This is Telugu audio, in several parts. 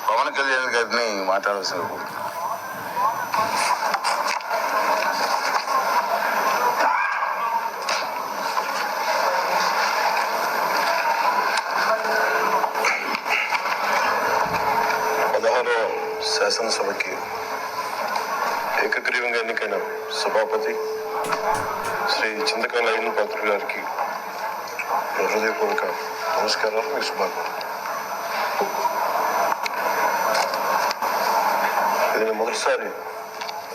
పవన్ కళ్యాణ్ గారిని మాట్లాడాల్సిన 16వ శాసనసభకి ఏకగ్రీవంగా ఎన్నికైన సభాపతి శ్రీ చింతకాయల అయ్యన్న పాత్రుడు గారికి హృదయపూర్వక నమస్కారాలు, మీ శుభాకాంక్షలు. ఇది మొదటిసారి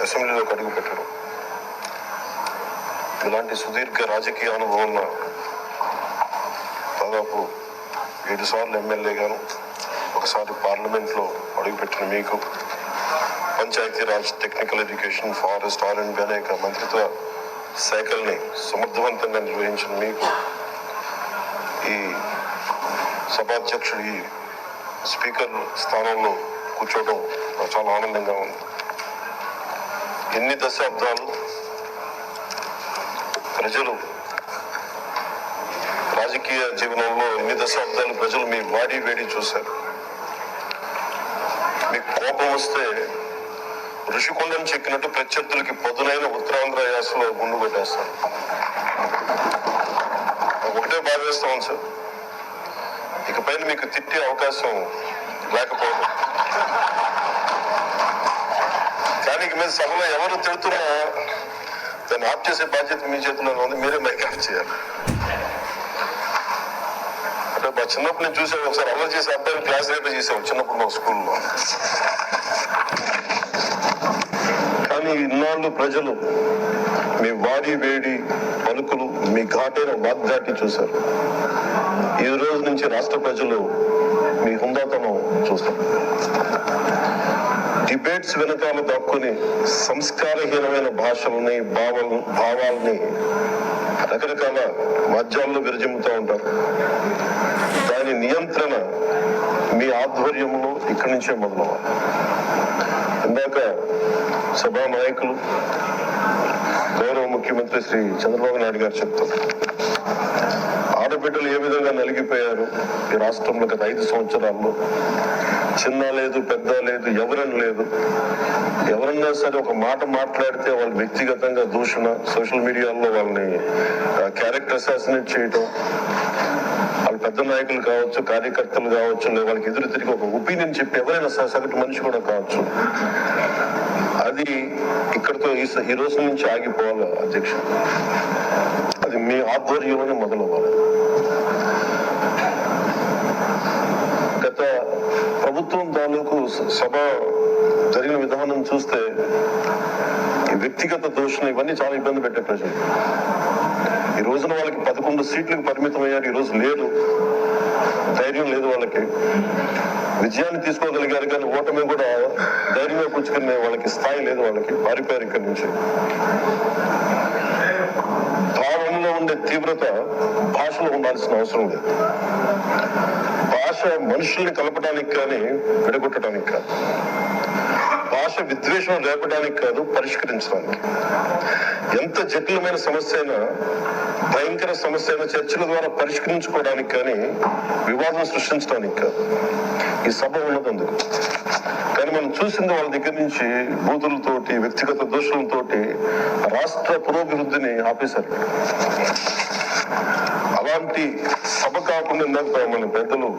అసెంబ్లీలోకి అడుగు పెట్టడం. ఇలాంటి సుదీర్ఘ రాజకీయ అనుభవం దాదాపు 7 సార్లు ఎమ్మెల్యేగాను, ఒకసారి పార్లమెంట్లో అడుగుపెట్టిన మీకు, Panchayati Raj, technical education, forest, R and B అనేక మంత్రిత్వ శాఖల్ని సమర్థవంతంగా నిర్వహించిన మీకు ఈ సభాధ్యక్షుడు, ఈ స్పీకర్ స్థానంలో కూర్చోవడం చాలా ఆనందంగా ఉంది. ఎన్ని దశాబ్దాలు ప్రజలు రాజకీయ జీవనంలో, ఎన్ని దశాబ్దాలు ప్రజలు మీ వాడి వేడి చూశారు. మీకు కోపం వస్తే ఋషికొండను చెక్కినట్టు ప్రత్యర్థులకి పొద్దునైన ఉత్తరాంధ్ర యాసలో గుండు కొట్టేస్తారు. ఒకటే భావిస్తాం సార్, ఇకపైన మీకు తిట్టే అవకాశం లేకపోవడం. కానీ మీద సభలో ఎవరు తిడుతున్నా దాన్ని ఆఫ్ చేసే బాధ్యత మీ చేతిలో ఉంది. మీరే మైక్ ఆఫ్ చేయాలి. అంటే మా చిన్నప్పుడు నేను చూసాను, ఒకసారి అల్లరి చేసే అబ్బాయిని క్లాస్ లీడర్ చేసాము చిన్నప్పుడు మా స్కూల్లో. కానీ ఇన్నాళ్ళు ప్రజలు మీ వాడి వేడి పలుకులు, మీ ఘాటైన వాగ్దాటి చూశారు. ఈ రోజు నుంచి రాష్ట్ర ప్రజలు మీ హుందాతనం చూస్తారు. డిబేట్స్ వెనకాల దాక్కుని సంస్కారహీనమైన భాషల్ని, భావాల్ని రకరకాల మాధ్యాల్లో విరజిమ్ముతూ ఉంటారు. దాని నియంత్రణ మీ ఆధ్వర్యంలో ఇక్కడి నుంచే మొదలవ్వాలి. ఇందాక సభా నాయకులు, గౌరవ ముఖ్యమంత్రి శ్రీ చంద్రబాబు నాయుడు గారు చెప్తారు, ఆడబిడ్డలు ఏ విధంగా నలిగిపోయారు ఈ రాష్ట్రంలో గత 5 సంవత్సరాల్లో. చిన్న లేదు, పెద్ద లేదు, ఎవరని లేదు. ఎవరన్నా సరే ఒక మాట మాట్లాడితే వాళ్ళు వ్యక్తిగతంగా దూషణ, సోషల్ మీడియాలో వాళ్ళని క్యారెక్టర్ అసాసినేట్ చేయటం, వాళ్ళు పెద్ద నాయకులు కావచ్చు, కార్యకర్తలు కావచ్చు, వాళ్ళకి ఎదురు తిరిగి ఒక ఒపీనియన్ చెప్పి ఎవరైనా సగటు మనిషి కూడా కావచ్చు. అది ఇక్కడితో ఈ రోజు నుంచి ఆగిపోవాలి అధ్యక్షుడు. అది మీ ఆధ్వర్యంలోనే మొదలవ్వాలి. గత ప్రభుత్వం తాలూకు సభ జరిగిన విధానం చూస్తే ఈ వ్యక్తిగత దూషణ ఇవన్నీ చాలా ఇబ్బంది పెట్టే ప్రజలు. ఈ రోజున వాళ్ళకి 11 సీట్లకు పరిమితం అయ్యారు. ఈ రోజు లేదు, ధైర్యం లేదు వాళ్ళకి. విజయాన్ని తీసుకోగలిగారు కానీ ఓటమి కూడా ధైర్యంగా పుచ్చుకునే వాళ్ళకి స్థాయి లేదు. వాళ్ళకి పారిపోయారు ఇక్కడి నుంచి. భావంలో ఉండే తీవ్రత భాషలో ఉండాల్సిన అవసరం లేదు. భాష మనుషుల్ని కలపడానికి కానీ విడగొట్టడానికి కాదు. భాష విద్వేషం రేపడానికి కాదు, పరిష్కరించడానికి. ఎంత జటిలమైన సమస్య అయినా, భయంకర సమస్య అయినా చర్చల ద్వారా పరిష్కరించుకోవడానికి కానీ వివాదం సృష్టించడానికి కాదు. ఈ సభ ఉన్నది అందుకు. కానీ మనం చూసింది వాళ్ళ దగ్గర నుంచి బూతులతోటి, వ్యక్తిగత దోషులతోటి రాష్ట్ర పురోభివృద్ధిని ఆపేశారు. అలాంటి సభ కాకుండా మన పెద్దలు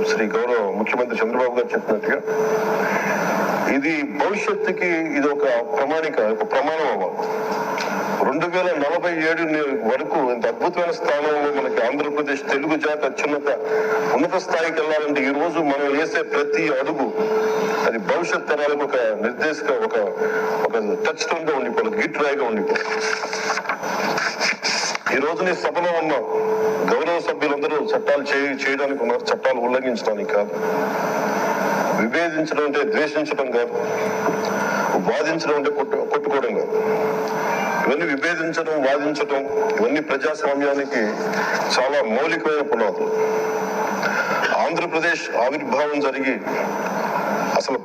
శ్రీ గౌరవ ముఖ్యమంత్రి చంద్రబాబు గారు చెప్పినట్టుగా ఇది భవిష్యత్తుకి ఇది ఒక ప్రమాణం అవ్వాలి. 2047 వరకు ఇంత అద్భుతమైన స్థానంలో మనకి ఆంధ్రప్రదేశ్ తెలుగు జాతి అత్యున్నత ఉన్నత స్థాయికి వెళ్ళాలంటే ఈ రోజు మనం వేసే ప్రతి అడుగు అది భవిష్యత్ తరాలకు ఒక నిర్దేశక, ఒక టచ్ స్టోన్ గా ఉండిపోవాలి, గిట్ రాయిగా ఉండిపోవాలి. ఈ రోజు నీ సభలో ఉన్న గౌరవ సభ్యులందరూ చట్టాలు చేయడానికి ఉన్నారు, చట్టాలు ఉల్లంఘించడానికి కాదు. విభేదించడం అంటే ద్వేషించడం కాదు, వాదించడం అంటే కొట్టుకోవడం కాదు. ఇవన్నీ విభేదించడం, వాదించడం ఇవన్నీ ప్రజాస్వామ్యానికి చాలా మౌలికమైన పునాదులు. ఆంధ్రప్రదేశ్ ఆవిర్భావం జరిగి అసలు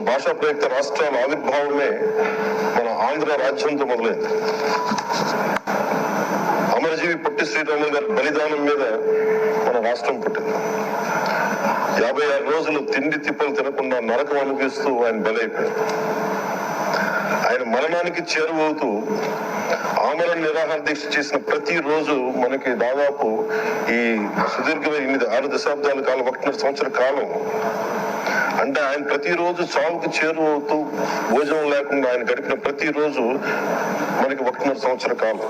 భాషా ప్రయుక్త రాష్ట్రాల ఆవిర్భావమే మన ఆంధ్ర రాజ్యంతో మొదలైంది. అమరజీవి పొట్టి శ్రీరాములు గారి బలిదానం మీద మన రాష్ట్రం పుట్టింది. 56 రోజులు తిండి తిప్పలు తినకుండా నరకం అనిపిస్తూ ఆయన బలైపోయారు. ఆయన మరణానికి చేరువవుతూ ఆమరణ నిరాహార దీక్ష చేసిన ప్రతి రోజు మనకి దాదాపు ఈ సుదీర్ఘమైన 6 దశాబ్దాల కాలం 1.5 సంవత్సర కాలం అంటే ఆయన ప్రతిరోజు చావుకు చేరువవుతూ భోజనం లేకుండా ఆయన గడిపిన ప్రతిరోజు మనకి 1.5 సంవత్సర కాలం.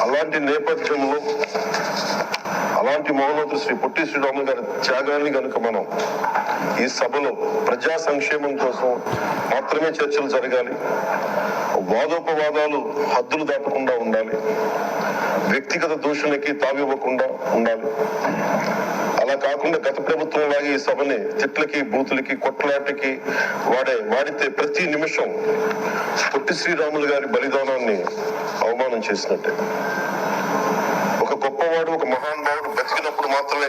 అలాంటి నేపథ్యంలో అలాంటి మహోన్నతుడు శ్రీ పొట్టి శ్రీరాములు గారి త్యాగాన్ని కనుక మనం ఈ సభలో ప్రజా సంక్షేమం కోసం మాత్రమే చర్చలు జరగాలి, వాదోపవాదాలు హద్దులు దాటకుండా ఉండాలి, వ్యక్తిగత దూషణకి తావివ్వకుండా ఉండాలి. అలా కాకుండా గత ప్రభుత్వం లాగే ఈ సభని తిట్లకి బూతులకి కొట్లాటకి వాడితే ప్రతి నిమిషం పొట్టి శ్రీరాములు గారి బలిదానాన్ని అవమానం చేసినట్టే. ఒక గొప్పవాడు, ఒక మహానుభావుడు బతికినప్పుడు మాత్రమే